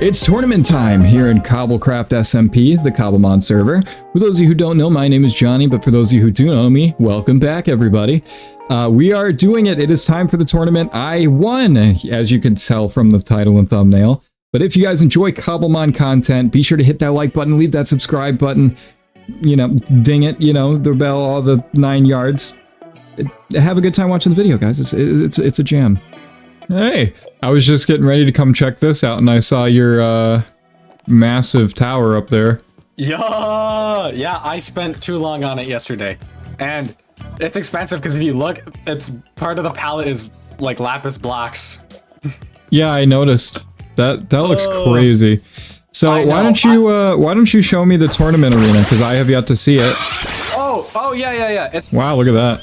It's tournament time here in CobbleCraft SMP, the Cobblemon server. For those of you who don't know, my name is Johnny, but for those of you who do know me, welcome back, everybody. We are doing it. It is time for the tournament. I won, as you can tell from the title and thumbnail. But if you guys enjoy Cobblemon content, be sure to hit that like button, leave that subscribe button, you know, ding it, you know, the bell, all the 9 yards. Have a good time watching the video, guys. It's a jam. Hey, I was just getting ready to come check this out, and I saw your massive tower up there. Yeah, I spent too long on it yesterday, and it's expensive because if you look, it's part of the palette is like lapis blocks. Yeah, I noticed that. That looks crazy. So why don't you show me the tournament arena, because I have yet to see it. Oh yeah. Wow, look at that.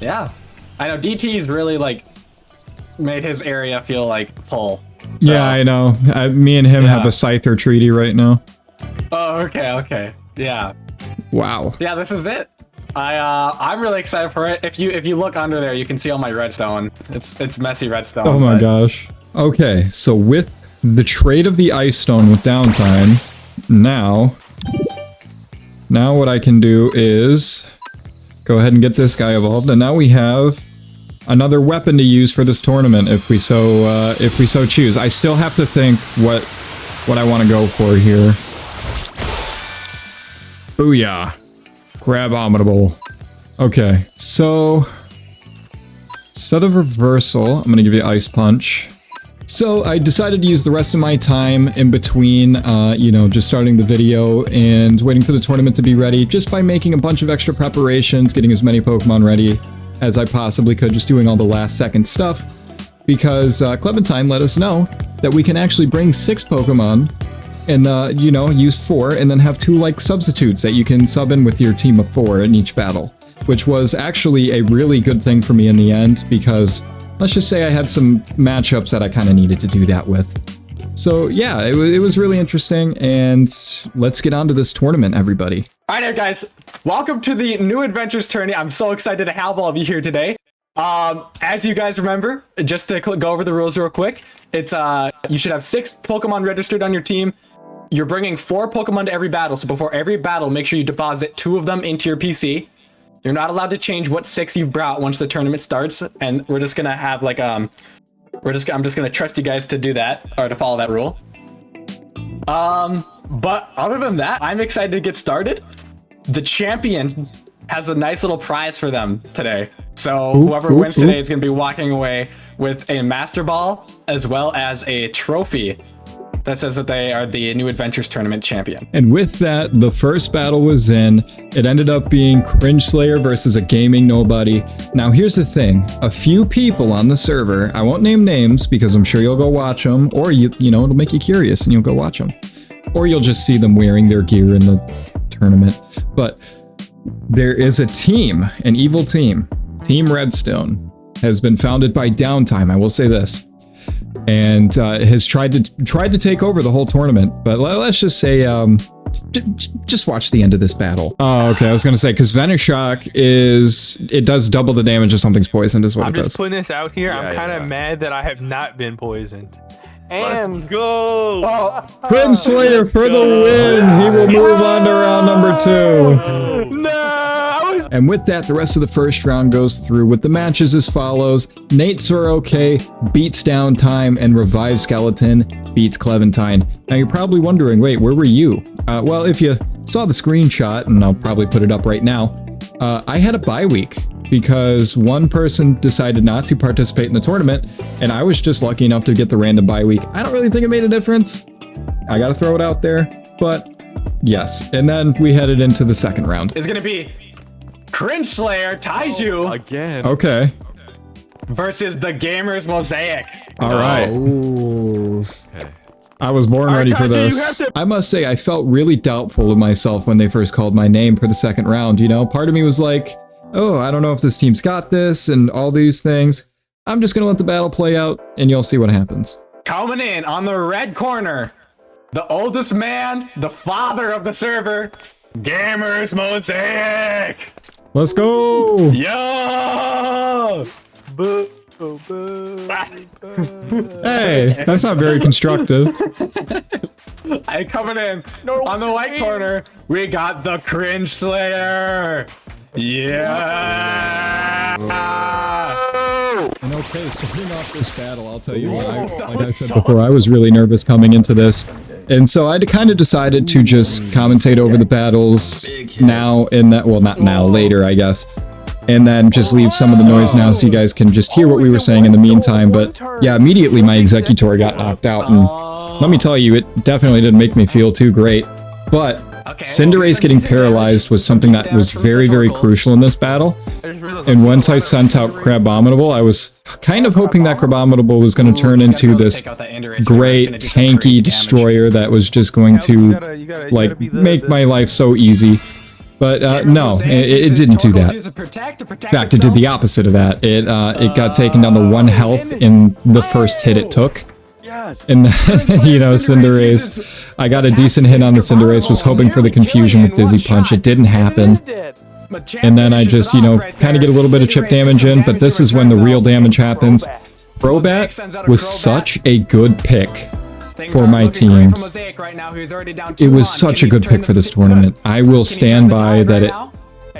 Yeah, I know DT's really like made his area feel like full. So. Yeah, I know. Me and him have a Scyther treaty right now. Oh, okay. Yeah. Wow. Yeah, this is it. I'm really excited for it. If you look under there, you can see all my redstone. It's messy redstone. Oh my gosh. Okay, so with the trade of the ice stone with downtime, now what I can do is go ahead and get this guy evolved, and now we have another weapon to use for this tournament if we so choose. I still have to think what I want to go for here. Booyah. Grabominable. Okay, so instead of reversal, I'm gonna give you Ice Punch. So I decided to use the rest of my time in between, you know, just starting the video and waiting for the tournament to be ready, just by making a bunch of extra preparations, getting as many Pokemon ready as I possibly could, just doing all the last second stuff, because Clementine let us know that we can actually bring 6 Pokemon and, you know, use 4 and then have 2, like, substitutes that you can sub in with your team of 4 in each battle, which was actually a really good thing for me in the end, because let's just say I had some matchups that I kind of needed to do that with. So yeah, it was really interesting, and let's get on to this tournament, everybody. All right, there, guys. Welcome to the New Adventures tourney. I'm so excited to have all of you here today. As you guys remember, just to go over the rules real quick, it's you should have 6 Pokemon registered on your team. You're bringing 4 Pokemon to every battle, so before every battle, make sure you deposit 2 of them into your PC. You're not allowed to change what 6 you've brought once the tournament starts, and we're just gonna have like I'm just gonna trust you guys to do that, or to follow that rule. But other than that, I'm excited to get started. The champion has a nice little prize for them today. So whoever wins today is gonna be walking away with a Master Ball as well as a trophy that says that they are the New Adventures Tournament champion. And with that, the first battle was in. It ended up being Cringe Slayer versus a gaming nobody. Now here's the thing, a few people on the server, I won't name names because I'm sure you'll go watch them, or you know, it'll make you curious and you'll go watch them. Or you'll just see them wearing their gear in the tournament. But there is a team, an evil team, Team Redstone, has been founded by Downtime, I will say this, and has tried to take over the whole tournament. But let's just say, just watch the end of this battle. Oh, okay. I was gonna say, because Venoshock it does double the damage if something's poisoned, is what it does. I'm just putting this out here. Yeah, I'm kind of mad that I have not been poisoned. And let's go! Cringe Slayer for the win! He will move on to round number 2. No! And with that, the rest of the first round goes through with the matches as follows. Nate Soroke beats Downtime, and Revive Skeleton beats Clementine. Now you're probably wondering, wait, where were you? Well, if you saw the screenshot, and I'll probably put it up right now, I had a bye week because one person decided not to participate in the tournament, and I was just lucky enough to get the random bye week. I don't really think it made a difference. I gotta throw it out there, but yes. And then we headed into the second round. It's gonna be Cringe Slayer Taiju again. Okay. Versus the Gamers Mosaic. All right. Okay. I was born ready for this. I must say, I felt really doubtful of myself when they first called my name for the second round, you know? Part of me was like, oh, I don't know if this team's got this and all these things. I'm just gonna let the battle play out and you'll see what happens. Coming in on the red corner, the oldest man, the father of the server, Gamers Mosaic. Let's go! Yo! Hey, that's not very constructive. Hey, coming in on the white corner, we got the Cringe Slayer. Yeah. And okay, starting off this battle, I'll tell you what, like I said before, I was really nervous coming into this. And so I kind of decided to just commentate over the battles now and that, well, not now, later, I guess. And then just leave some of the noise now so you guys can just hear what we were saying in the meantime. But yeah, immediately my executor got knocked out, and let me tell you, it definitely didn't make me feel too great. But Cinderace getting paralyzed was something that was very, very crucial in this battle. And once I sent out Cobblemon, I was kind of hoping that Cobblemon was going to turn into this great tanky destroyer that was just going to like make my life so easy. But no, it didn't do that. In fact, it did the opposite of that. It got taken down to 1 health in the first hit it took. And then, you know, Cinderace, I got a decent hit on the Cinderace, was hoping for the confusion with Dizzy Punch. It didn't happen. And then I just, you know, kind of get a little bit of chip damage in, but this is when the real damage happens. Crobat was such a good pick for my teams. It was such a good pick for this tournament. I will stand by that.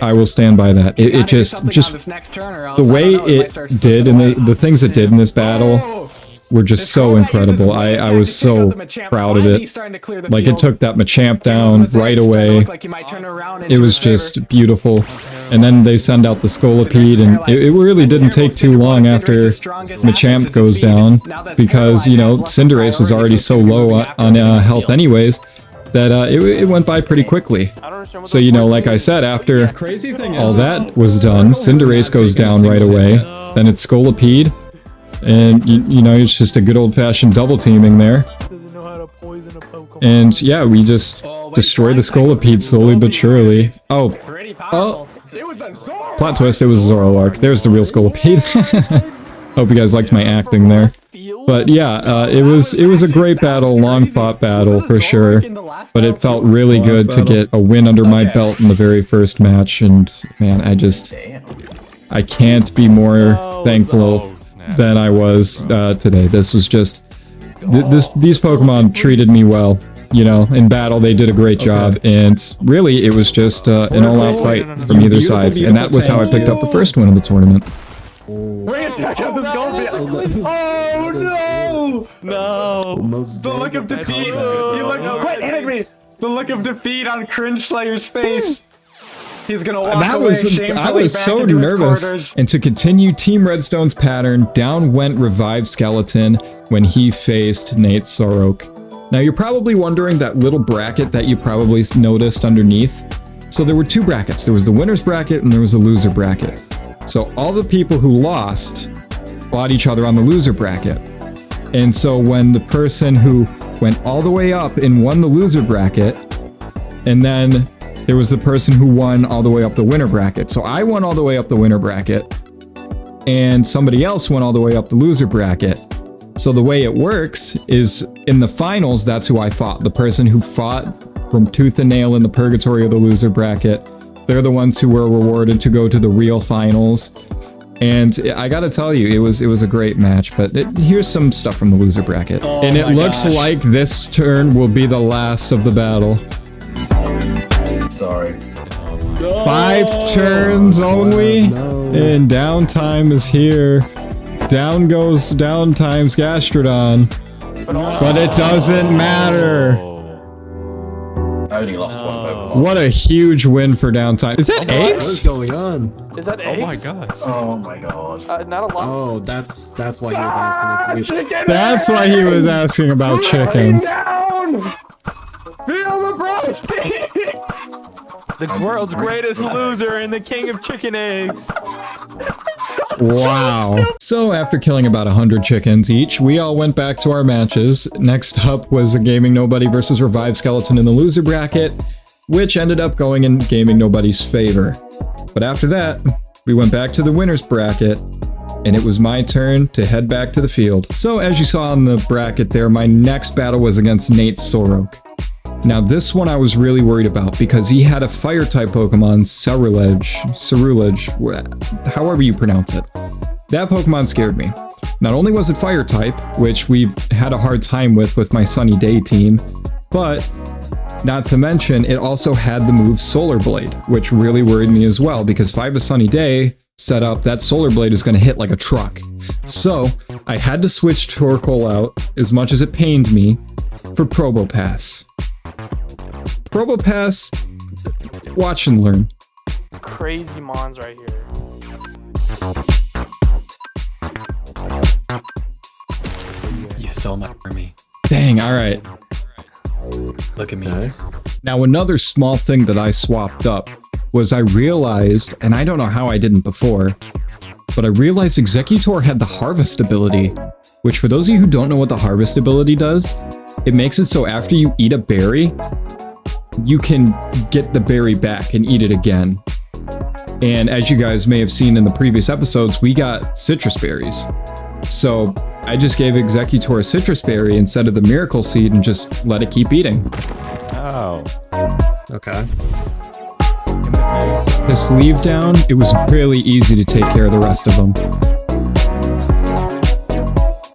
I will stand by that. It just the way it did and the things it did in this battle were just so incredible. I was so proud of it. Like, it took that Machamp down right away. It was just beautiful. And then they send out the Scolipede, and it really didn't take too long after Machamp goes down, because, you know, Cinderace was already so low on health anyways, that it went by pretty quickly. So, you know, like I said, after all that was done, Cinderace goes down right away. Then it's Scolipede. And, you know, it's just a good old-fashioned double teaming there. And, yeah, we just destroyed the Scolipede slowly but surely. Oh. Plot twist, it was Zoroark. There's the real Scolipede. Hope you guys liked my acting there. But, yeah, it was a great battle, long-fought battle, for sure. But it felt really good to get a win under my belt in the very first match. And, man, I can't be more thankful than I was today. This was just these Pokemon treated me well. You know, in battle they did a great job, and really it was just an all-out fight from either side, and that was how I picked up the first win of the tournament. Oh no! No! The look of defeat. Quit hitting me! The look of defeat on Cringe Slayer's face. He's gonna walk away shamefully I was back so into his nervous. quarters. And to continue Team Redstone's pattern, down went Revived Skeleton when he faced Nate Sorok. Now you're probably wondering that little bracket that you probably noticed underneath. So there were 2 brackets. There was the winner's bracket and there was a loser bracket. So all the people who lost fought each other on the loser bracket. And so when the person who went all the way up and won the loser bracket, and then there was the person who won all the way up the winner bracket. So I won all the way up the winner bracket, and somebody else went all the way up the loser bracket. So the way it works is, in the finals, that's who I fought. The person who fought from tooth and nail in the purgatory of the loser bracket, they're the ones who were rewarded to go to the real finals. And I gotta tell you, it was a great match, but here's some stuff from the loser bracket. And it looks like this turn will be the last of the battle. Sorry. 5 turns only, and downtime is here. Down goes Downtime's Gastrodon, but it doesn't matter. I only lost 1 Pokemon. What a huge win for Downtime. Is that eggs? What's going on? Is that eggs? Oh my gosh. Oh my god. Not a lot. Oh, that's why he was asking if we... That's why he was asking about chickens. Feel the protein! The world's greatest loser and the king of chicken eggs. Wow. So after killing about 100 chickens each, we all went back to our matches. Next up was a Gaming Nobody versus Revived Skeleton in the loser bracket, which ended up going in Gaming Nobody's favor. But after that, we went back to the winner's bracket, and it was my turn to head back to the field. So as you saw in the bracket there, my next battle was against Nate Sorok. Now this one I was really worried about because he had a fire type Pokemon, Cerulege, however you pronounce it. That Pokemon scared me. Not only was it fire type, which we've had a hard time with my Sunny Day team, but not to mention it also had the move Solar Blade, which really worried me as well, because if I have a Sunny Day set up, that Solar Blade is going to hit like a truck. So I had to switch Torkoal out, as much as it pained me, for Probopass. Probopass, watch and learn. Crazy mons right here. You stole my from me. Dang, alright. Look at me. Okay. Now another small thing that I swapped up was I realized, and I don't know how I didn't before, but I realized Executor had the Harvest ability, which for those of you who don't know what the Harvest ability does, it makes it so after you eat a berry, you can get the berry back and eat it again. And as you guys may have seen in the previous episodes, we got citrus berries. So I just gave Executor a citrus berry instead of the miracle seed and just let it keep eating. Oh. Okay. The sleeve down, it was really easy to take care of the rest of them.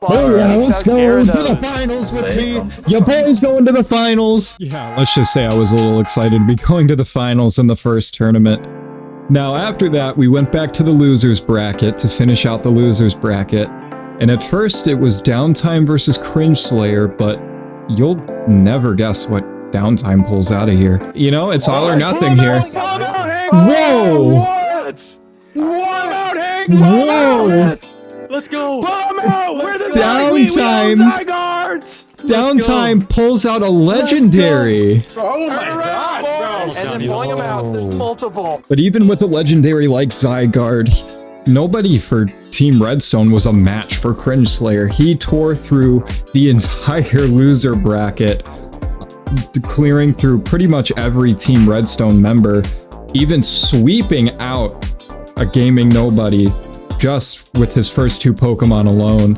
Let's go to the finals with me. Your boy's going to the finals. Yeah, let's just say I was a little excited to be going to the finals in the first tournament. Now after that, we went back to the losers bracket to finish out the losers bracket. And at first it was Downtime versus Cringe Slayer, but you'll never guess what Downtime pulls out of here. You know, it's all or nothing here. Whoa! Whoa! Let's go! Downtime! Downtime pulls out a legendary! Oh my god, bro! And then pulling them out, there's multiple. But even with a legendary like Zygarde, nobody for Team Redstone was a match for Cringe Slayer. He tore through the entire loser bracket, clearing through pretty much every Team Redstone member, even sweeping out a gaming nobody just with his first 2 Pokemon alone.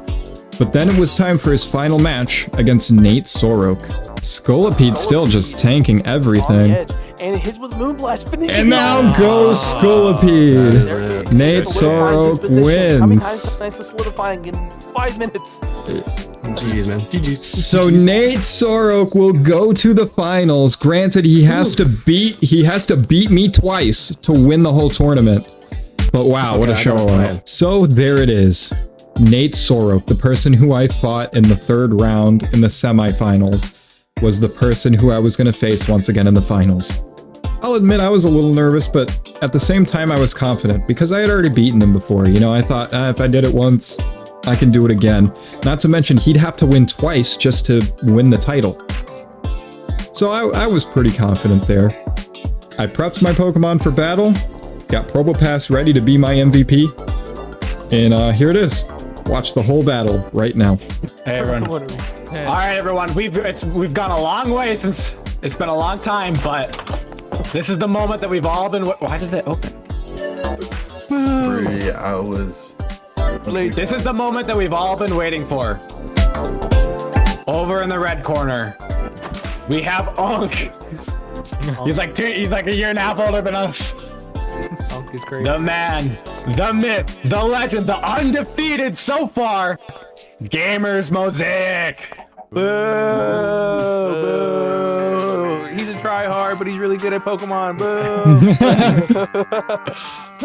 But then it was time for his final match against Nate Sorok. Scolipede still just tanking everything. And it hits with Moonblast. And now goes Scolipede. Nate Sorok wins. How many times is nice to solidify in 5 minutes? GG's, man. GG's. So Nate Sorok will go to the finals. Granted, he has to beat me twice to win the whole tournament. But wow, what a show. So there it is. Nate Sorok, the person who I fought in the 3rd round in the semifinals, was the person who I was going to face once again in the finals. I'll admit I was a little nervous, but at the same time I was confident because I had already beaten him before. You know, I thought, if I did it once, I can do it again. Not to mention he'd have to win twice just to win the title. So I was pretty confident there. I prepped my Pokemon for battle, got Probopass ready to be my MVP, and here it is. Watch the whole battle right now. Hey everyone. All right, everyone. We've gone a long way since it's been a long time, but this is the moment that we've all been. Why did it open? 3 hours. This is the moment that we've all been waiting for. Over in the red corner, we have Unk. He's like a year and a half older than us. Unk is crazy. The man, the myth, the legend, the undefeated so far, Gamers Mosaic. Boo! Boo! He's a tryhard, but he's really good at Pokemon. Boo!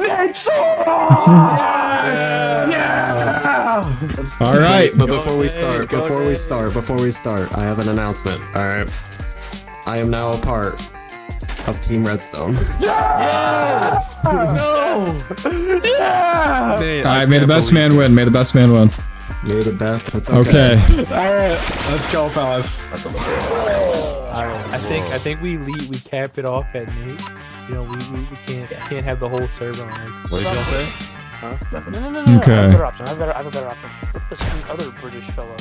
It's yeah! All right. But before we start, I have an announcement. All right. I am now a part of Team Redstone. Yes! No! Yeah! All right, may the best man win. May the best man win. May the best. That's Okay. All right, let's go, fellas. I think we cap it off at Nate. You know, we can't have the whole server on. What did y'all say? Huh? No. Okay. I have a better option. What's the sweet other British fellow?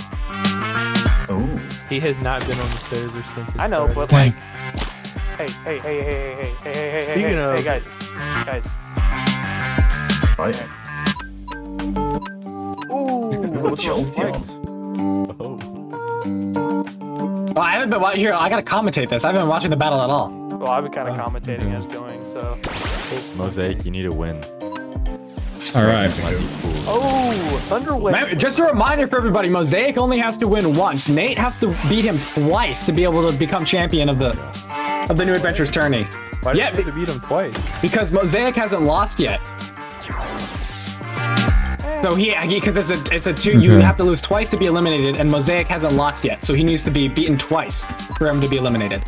Oh. He has not been on the server since. I know, but Dang. like, hey, guys. Right. Ooh, Champion. Oh, I haven't been watching here. I gotta commentate this. I haven't been watching the battle at all. Well, I've been kind of commentating as going, so. Mosaic, you need to win. All right. Oh, Thunderwave. Just a reminder for everybody, Mosaic only has to win once. Nate has to beat him twice to be able to become champion of the New Adventures tourney. Why did you have to beat him twice? Because Mosaic hasn't lost yet. So because it's a two, you have to lose twice to be eliminated, and Mosaic hasn't lost yet, so he needs to be beaten twice for him to be eliminated.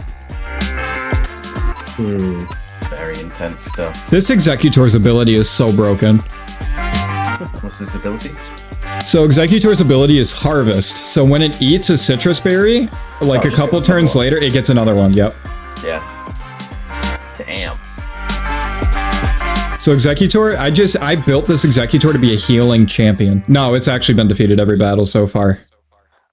Very intense stuff. This Executor's ability is so broken. What's his ability? So Executor's ability is Harvest. So when it eats a citrus berry, like a just couple gets another turns one. later, it gets another one. Yep. Yeah. Damn. So Executor, I built this Executor to be a healing champion. No, it's actually been defeated every battle so far.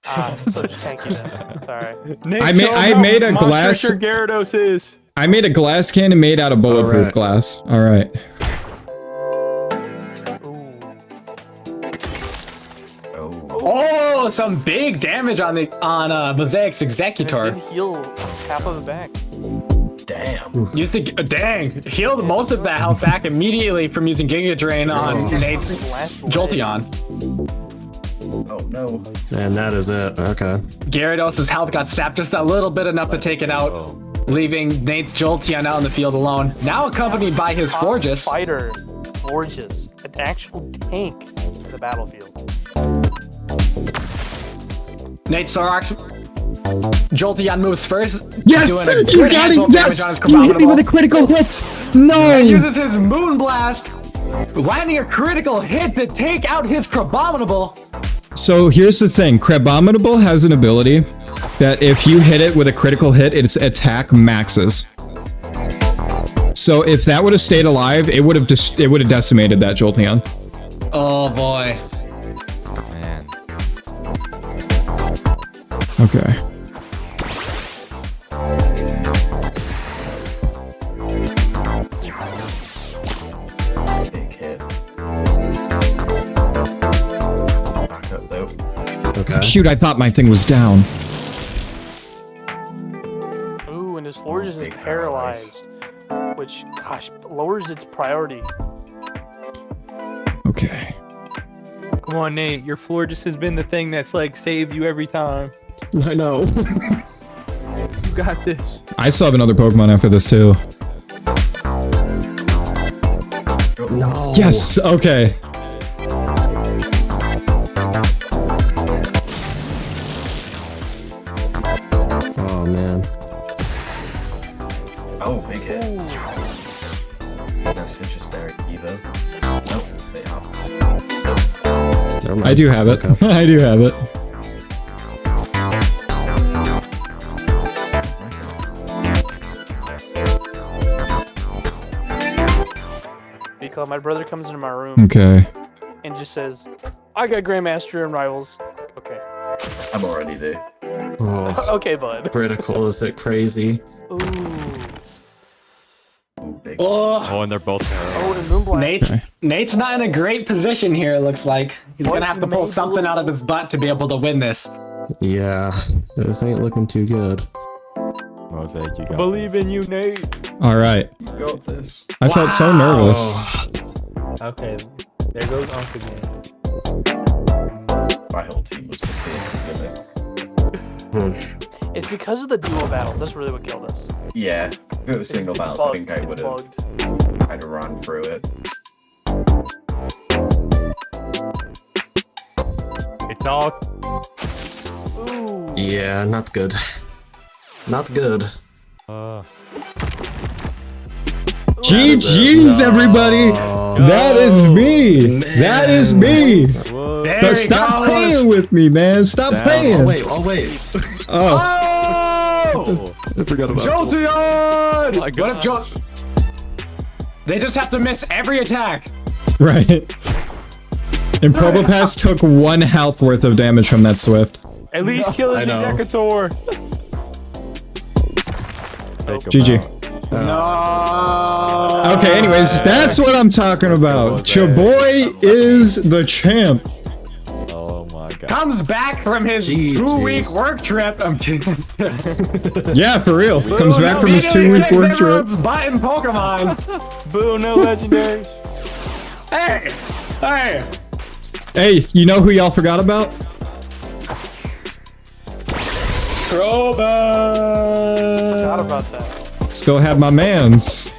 So just tanking it. Sorry. I made a glass. Gyarados is. I made a glass cannon made out of bulletproof Alright. glass. All right. Oh, some big damage on Mosaic's Executor. Did heal half of the back. Damn. Used to dang healed most of that health back immediately from using Giga Drain on Nate's Last leg. Jolteon. Oh no. And that is it. Okay. Gyarados' health got sapped just a little bit, enough to take it out, leaving Nate's Jolteon out in the field alone. Now accompanied by his Florges. Fighter, Florges, an actual tank in the battlefield. Nate Sorok's Jolteon moves first. Yes, doing a you good got handful it. of Yes, damage on his you hit me with a Cobblemon. critical hit. No. Uses his Moon Blast, landing a critical hit to take out his Cobblemon. So here's the thing. Cobblemon has an ability that if you hit it with a critical hit, its attack maxes. So if that would have stayed alive, it would have decimated that Jolteon. Oh boy. Man. Okay. Big hit. Back up though. Okay. Shoot, I thought my thing was down. Ooh, and his Florges is Big paralyzed, which, gosh, lowers its priority. Okay. Come on, Nate. Your floor just has been the thing that's like saved you every time. I know. You got this. I still have another Pokemon after this too. No. Yes. Okay. Oh man. Oh, big hit. No citrus berry either. Nope, they are. Never mind. I do have it. Okay. I do have it. Because my brother comes into my room Okay. and just says, I got Grandmaster and Rivals. Okay. I'm already there. Oh, Okay, bud. critical. Is it crazy? Ooh. Oh, big. Oh, and they're both Oh, and Moonblast. Nate's not in a great position here, it looks like. He's What gonna have to pull made something you- out of his butt to be able to win this. Yeah. This ain't looking too good. Mosaic, you got Believe in you, Nate. All right. You got this. I felt so nervous. Okay, there goes Unc again. My whole team was prepared to It's because of the duo battles. That's really what killed us. Yeah, if it was single It's battles, I bugged. think I It's would have bugged. had to run through it. It's all. Ooh. Yeah, not good. Not good. GG's, everybody. That is me. That is me. There But he stop goes. playing with me, man. Stop Oh playing. wait, oh wait. Oh, Oh! I forgot about Jolteon! my What if God. They just have to miss every attack. right. And Probopass took 1 health worth of damage from that Swift. At least kill his I know. Executor. GG. No. Okay, anyways, that's what I'm talking about. Your boy is the champ. Oh my god. Comes back from his Jeez. 2-week work trip. I'm kidding. Yeah, for real. Comes back from his 2-week work trip. Butt in Pokemon. Boo, no legendaries. Hey, Hey! Hey, you know who y'all forgot about? Forgot about that. Still have my mans.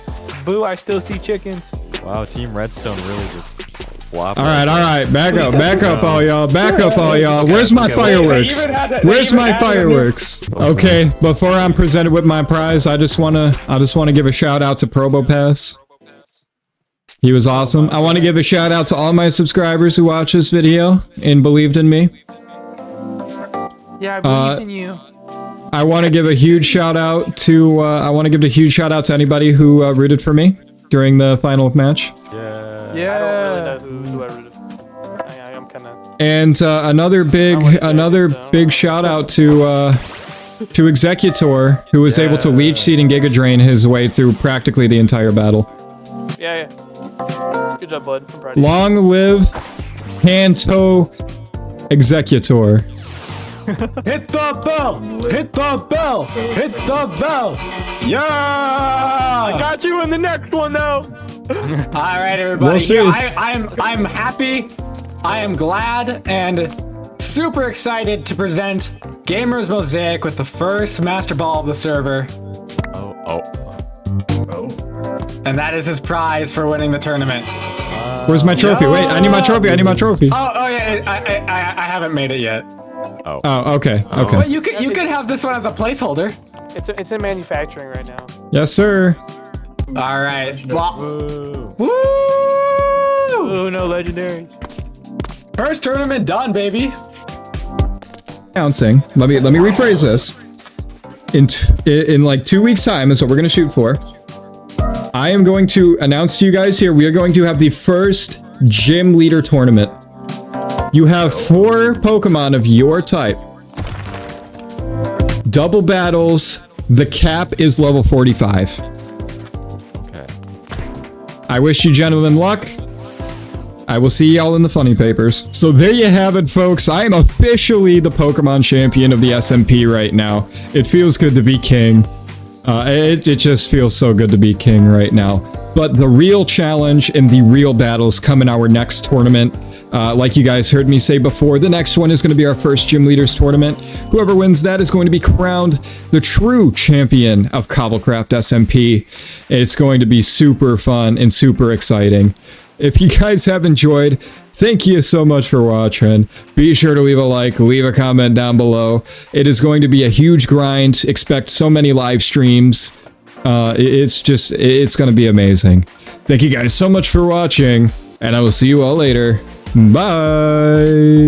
Boo, I still see chickens. Wow, Team Redstone really just flopped. All right. Back up, all y'all. Back up, all y'all. Okay, Where's my okay, fireworks? Where's my fireworks? Okay, before I'm presented with my prize, I just wanna give a shout out to ProboPass. He was awesome. I want to give a shout out to all my subscribers who watched this video and believed in me. Yeah, I believe in you. I want to give a huge shout out to anybody who rooted for me during the final match. Yeah. Yeah. I don't really know who I rooted for. I'm kind of. And another big shout out to Executor, who was able to leech seed and Giga Drain his way through practically the entire battle. Yeah. Good job, bud. I'm proud of you. Long live Hanto Executor. Hit the bell! Hit the bell! Hit the bell! Yeah! Got you in the next one, though. All right, everybody. We'll see. I'm happy. I am glad and super excited to present Gamers Mosaic with the first Master Ball of the server, Oh. Oh. and that is his prize for winning the tournament. Where's my trophy? Wait, I need my trophy. Oh yeah, I haven't made it yet. Oh, okay. But you could have this one as a placeholder. It's in manufacturing right now. Yes, sir. All right. Well, woo! Oh no, legendary. First tournament done, baby. Announcing. Let me rephrase this. In like 2 weeks' time is what we're gonna shoot for. I am going to announce to you guys here, we are going to have the first gym leader tournament. You have 4 Pokemon of your type. Double battles. The cap is level 45. Okay. I wish you gentlemen luck. I will see y'all in the funny papers. So there you have it, folks. I am officially the Pokemon champion of the SMP right now. It feels good to be king. It just feels so good to be king right now. But the real challenge and the real battles come in our next tournament. Like you guys heard me say before, the next one is going to be our first Gym Leaders tournament. Whoever wins that is going to be crowned the true champion of CobbleCraft SMP. It's going to be super fun and super exciting. If you guys have enjoyed, thank you so much for watching. Be sure to leave a like, leave a comment down below. It is going to be a huge grind. Expect so many live streams. It's going to be amazing. Thank you guys so much for watching, and I will see you all later. Bye!